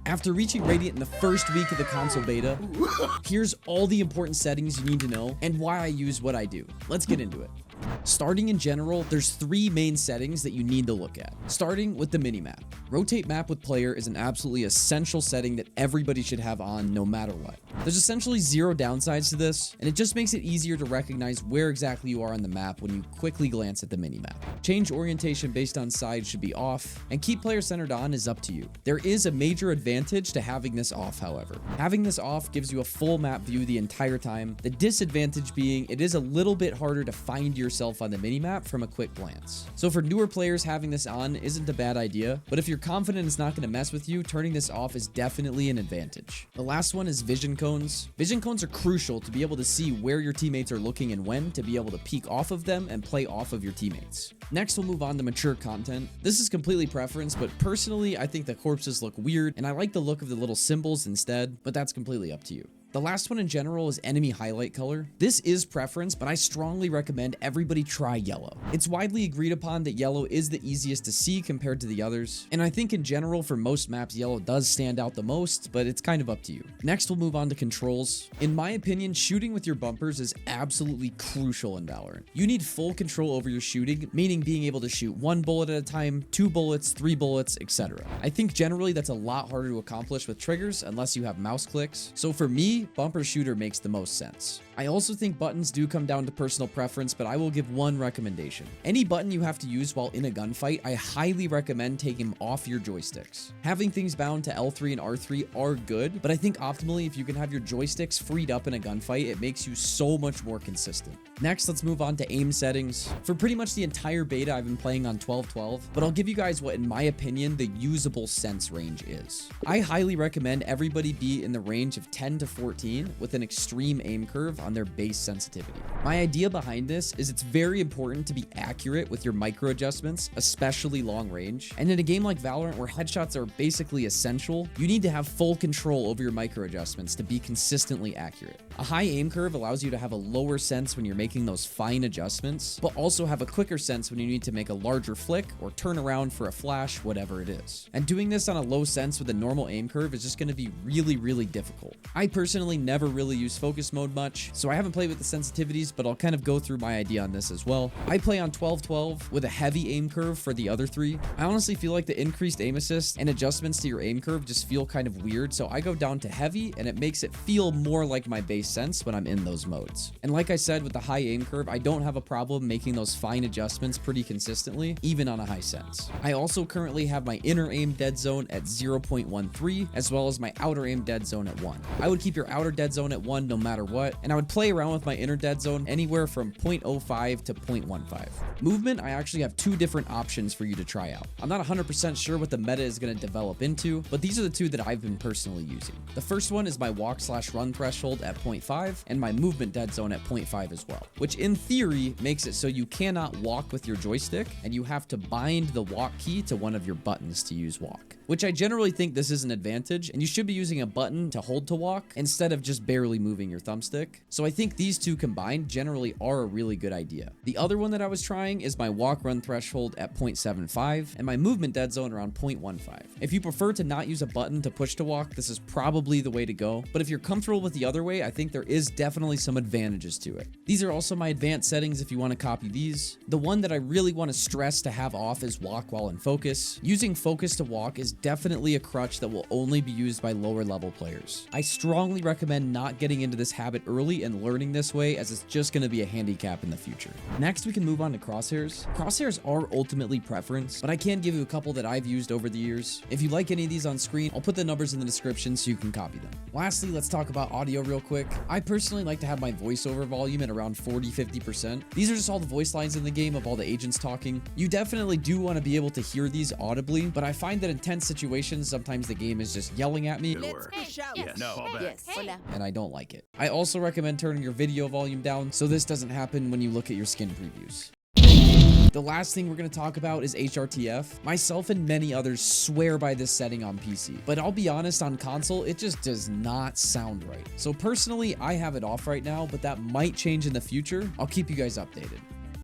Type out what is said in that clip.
After reaching Radiant in the first week of the console beta, here's all the important settings you need to know and why I use what I do. Let's get into it. Starting in general, there's 3 main settings that you need to look at. Starting with the minimap. Rotate map with player is an absolutely essential setting that everybody should have on no matter what. There's essentially 0 downsides to this, and it just makes it easier to recognize where exactly you are on the map when you quickly glance at the minimap. Change orientation based on side should be off, and keep player centered on is up to you. There is a major advantage to having this off, however. Having this off gives you a full map view the entire time. The disadvantage being it is a little bit harder to find yourself on the minimap from a quick glance. So for newer players, having this on isn't a bad idea, but if you're confident it's not going to mess with you, turning this off is definitely an advantage. The last one is vision cones. Vision cones are crucial to be able to see where your teammates are looking and when to be able to peek off of them and play off of your teammates. Next, we'll move on to mature content. This is completely preference, but personally, I think the corpses look weird, and I like the look of the little symbols instead, but that's completely up to you. The last one in general is enemy highlight color. This is preference, but I strongly recommend everybody try yellow. It's widely agreed upon that yellow is the easiest to see compared to the others, and I think in general for most maps yellow does stand out the most, but it's kind of up to you. Next, we'll move on to controls. In my opinion, shooting with your bumpers is absolutely crucial in Valorant. You need full control over your shooting, meaning being able to shoot 1 bullet at a time, 2 bullets, 3 bullets, etc. I think generally that's a lot harder to accomplish with triggers unless you have mouse clicks. So for me, bumper shooter makes the most sense. I also think buttons do come down to personal preference, but I will give one recommendation. Any button you have to use while in a gunfight, I highly recommend taking them off your joysticks. Having things bound to L3 and R3 are good, but I think optimally if you can have your joysticks freed up in a gunfight, it makes you so much more consistent. Next, let's move on to aim settings. For pretty much the entire beta, I've been playing on 12-12, but I'll give you guys what, in my opinion, the usable sense range is. I highly recommend everybody be in the range of 10 to 14 with an extreme aim curve on their base sensitivity. My idea behind this is it's very important to be accurate with your micro adjustments, especially long range. And in a game like Valorant where headshots are basically essential, you need to have full control over your micro adjustments to be consistently accurate. A high aim curve allows you to have a lower sense when you're making those fine adjustments, but also have a quicker sense when you need to make a larger flick or turn around for a flash, whatever it is. And doing this on a low sense with a normal aim curve is just going to be really difficult. I personally never really use focus mode much, so I haven't played with the sensitivities, but I'll kind of go through my idea on this as well. I play on 12-12 with a heavy aim curve for the other 3. I honestly feel like the increased aim assist and adjustments to your aim curve just feel kind of weird, so I go down to heavy and it makes it feel more like my base sense when I'm in those modes. And like I said, with the high aim curve, I don't have a problem making those fine adjustments pretty consistently, even on a high sense. I also currently have my inner aim dead zone at 0.13, as well as my outer aim dead zone at 1. I would keep your outer dead zone at 1 no matter what, and I would play around with my inner dead zone anywhere from 0.05 to 0.15. Movement, I actually have 2 different options for you to try out. I'm not 100% sure what the meta is going to develop into, but these are the 2 that I've been personally using. The first one is my walk/run threshold at 0.5 and my movement dead zone at 0.5 as well, which in theory makes it so you cannot walk with your joystick and you have to bind the walk key to one of your buttons to use walk, which I generally think this is an advantage, and you should be using a button to hold to walk instead of just barely moving your thumbstick. So I think these 2 combined generally are a really good idea. The other one that I was trying is my walk/run threshold at 0.75 and my movement dead zone around 0.15. If you prefer to not use a button to push to walk, this is probably the way to go, but if you're comfortable with the other way, I think there is definitely some advantages to it. These are also my advanced settings if you want to copy these. The one that I really want to stress to have off is walk while in focus. Using focus to walk is definitely a crutch that will only be used by lower level players. I strongly recommend not getting into this habit early and learning this way, as it's just going to be a handicap in the future. Next, we can move on to crosshairs. Crosshairs are ultimately preference, but I can give you a couple that I've used over the years. If you like any of these on screen, I'll put the numbers in the description so you can copy them. Lastly, let's talk about audio real quick. I personally like to have my voiceover volume at around 40-50%. These are just all the voice lines in the game of all the agents talking. You definitely do want to be able to hear these audibly, but I find that in tense situations, sometimes the game is just yelling at me. And I don't like it. I also recommend turning your video volume down so this doesn't happen when you look at your skin previews. The last thing we're going to talk about is HRTF. Myself and many others swear by this setting on PC, but I'll be honest, on console, it just does not sound right. So personally, I have it off right now, but that might change in the future. I'll keep you guys updated.